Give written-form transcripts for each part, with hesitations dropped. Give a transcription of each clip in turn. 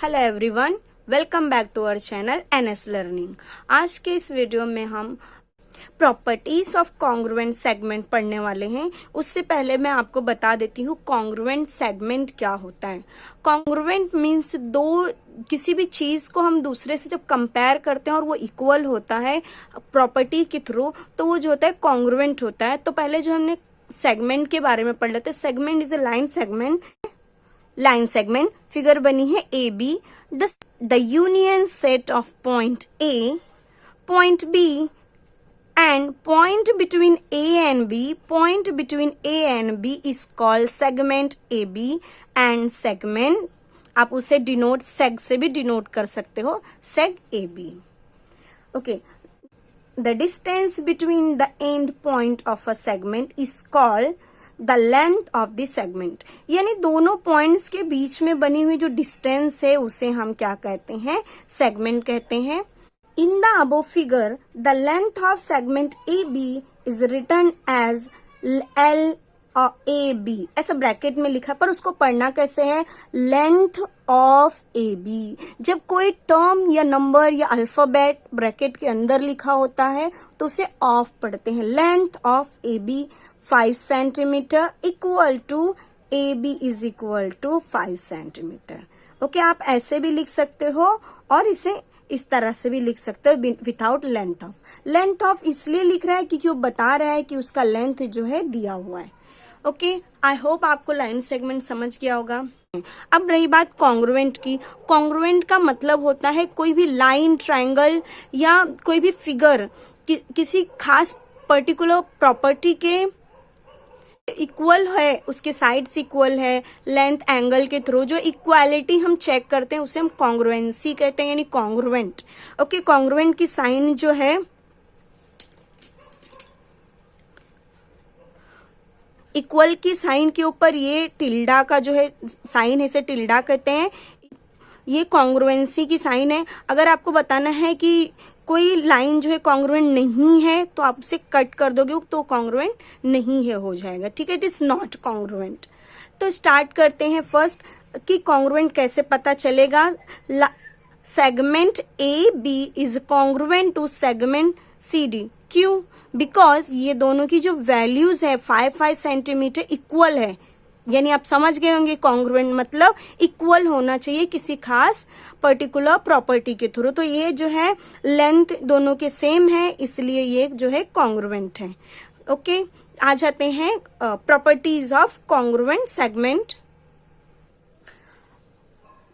Hello everyone, welcome back to our channel NS learning. आज के इस वीडियो में हम प्रॉपर्टीज ऑफ कॉन्ग्रुएंट सेगमेंट पढ़ने वाले हैं। उससे पहले मैं आपको बता देती हूँ कॉन्ग्रुएंट सेगमेंट क्या होता है। कॉन्ग्रुएंट मीन्स किसी भी चीज को हम दूसरे से जब कंपेयर करते हैं और वो इक्वल होता है प्रॉपर्टी के थ्रू, तो वो जो होता है कॉन्ग्रुएंट होता है। तो पहले जो हमने सेगमेंट के बारे में पढ़ लेते हैं। Segment is a line segment figure बनी है A B. The union set of point A, point B and point between A and B is called segment A B. And segment आप उसे डिनोट सेग से भी डिनोट कर सकते हो, seg A B. Okay, the distance between the end point of a segment is called the length of the segment. यानी दोनों points के बीच में बनी हुई जो डिस्टेंस है उसे हम क्या कहते हैं, सेगमेंट कहते हैं। In the above figure the length of segment A B is written as L A B, ऐसा ब्रैकेट में लिखा, पर उसको पढ़ना कैसे है, लेंथ ऑफ ए बी। जब कोई टर्म या नंबर या अल्फाबेट ब्रैकेट के अंदर लिखा होता है तो उसे ऑफ पढ़ते हैं। Length of A B 5 centimetre equal to A B is equal to 5 centimetre. Okay, आप ऐसे भी लिख सकते हो और इसे इस तरह से भी लिख सकते हो without length of. Length of इसलिए लिख रहा है क्योंकि वो बता रहा है कि उसका लेंथ जो है दिया हुआ है। ओके, आई होप आपको लाइन सेगमेंट समझ गया होगा। अब रही बात कॉन्ग्रुएंट की। कॉन्ग्रुएंट का मतलब होता है कोई भी लाइन, ट्रायंगल या कोई भी फिगर किसी खास पर्टिकुलर प्रॉपर्टी के इक्वल है, उसके साइड्स इक्वल है, लेंथ एंगल के थ्रू जो इक्वालिटी हम चेक करते हैं उसे हम कॉन्ग्रुएंसी कहते हैं, यानी कॉन्ग्रुएंट। ओके, कॉन्ग्रुएंट की साइन जो है इक्वल की साइन के ऊपर ये टिल्डा का जो है साइन है, इसे टिल्डा कहते हैं। ये कॉन्ग्रुएंसी की साइन है। अगर आपको बताना है कि कोई लाइन जो है कॉन्ग्रुएंट नहीं है तो आप उसे कट कर दोगे तो कॉन्ग्रुएंट नहीं है हो जाएगा, ठीक है, इट इज नॉट कॉन्ग्रुएंट। तो स्टार्ट करते हैं फर्स्ट कि कॉन्ग्रुएंट कैसे पता चलेगा। Segment A B is congruent to segment C D. क्यों? बिकॉज ये दोनों की जो वैल्यूज है 5 सेंटीमीटर इक्वल है, यानी आप समझ गए होंगे कॉन्ग्रुएंट मतलब इक्वल होना चाहिए किसी खास पर्टिकुलर प्रॉपर्टी के थ्रू। तो ये जो है लेंथ दोनों के सेम है, इसलिए ये जो है कॉन्ग्रुएंट है। ओके, आ जाते हैं properties of congruent segment.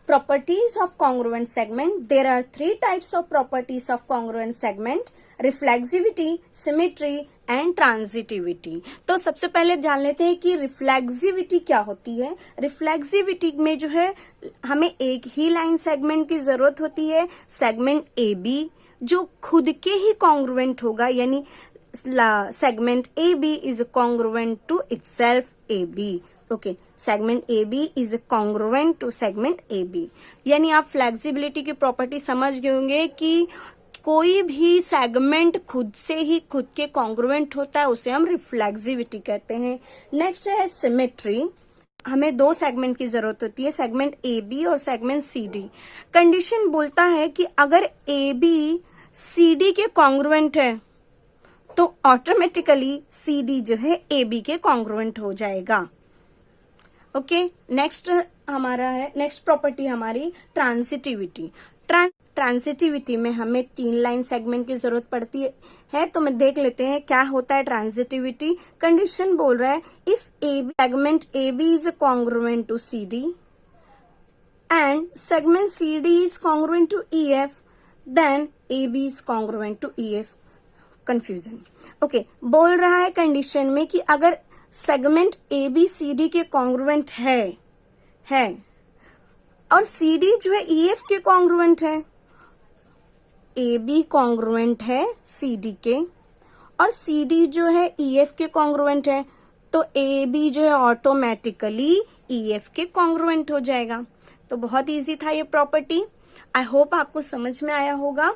Properties of congruent segment. There are 3 types of properties of congruent segment: reflexivity, symmetry and transitivity. तो सबसे पहले जान लेते हैं कि रिफ्लेक्सिविटी क्या होती है। रिफ्लेक्सिविटी में जो है हमें एक ही लाइन सेगमेंट की जरूरत होती है, सेगमेंट ए बी, जो खुद के ही कॉन्ग्रुएंट होगा, यानी segment A B is congruent to itself A B. Okay, segment A B is congruent to segment A B. यानी आप फ्लेक्सिबिलिटी की प्रॉपर्टी समझ गए होंगे कि कोई भी सेगमेंट खुद से ही खुद के कॉन्ग्रुएंट होता है, उसे हम रिफ्लेक्सिविटी कहते हैं। नेक्स्ट है सिमेट्री। हमें 2 सेगमेंट की जरूरत होती है, सेगमेंट ए बी और सेगमेंट सी डी। कंडीशन बोलता है कि अगर ए बी सी डी के कॉन्ग्रुएंट है तो ऑटोमेटिकली सी डी जो है ए बी के कॉन्ग्रुएंट हो जाएगा। ओके, नेक्स्ट प्रॉपर्टी हमारी ट्रांसिटिविटी। ट्रांसिटिविटी में हमें 3 लाइन सेगमेंट की जरूरत पड़ती है। तो मैं देख लेते हैं क्या होता है ट्रांसिटिविटी। कंडीशन बोल रहा है if segment A B is congruent to C D and segment C D is congruent to E F, then A B is congruent to E F. Confusion. Okay, बोल रहा है कंडीशन में कि अगर segment A B C D के congruent है और C D जो है ई एफ के कॉन्ग्रुएंट है, ए बी कॉन्ग्रुएंट है सी डी के और सी डी जो है ई एफ के कॉन्ग्रुएंट है, तो ए बी जो है ऑटोमेटिकली ई एफ के कॉन्ग्रुएंट हो जाएगा। तो बहुत इजी था ये प्रॉपर्टी। आई होप आपको समझ में आया होगा।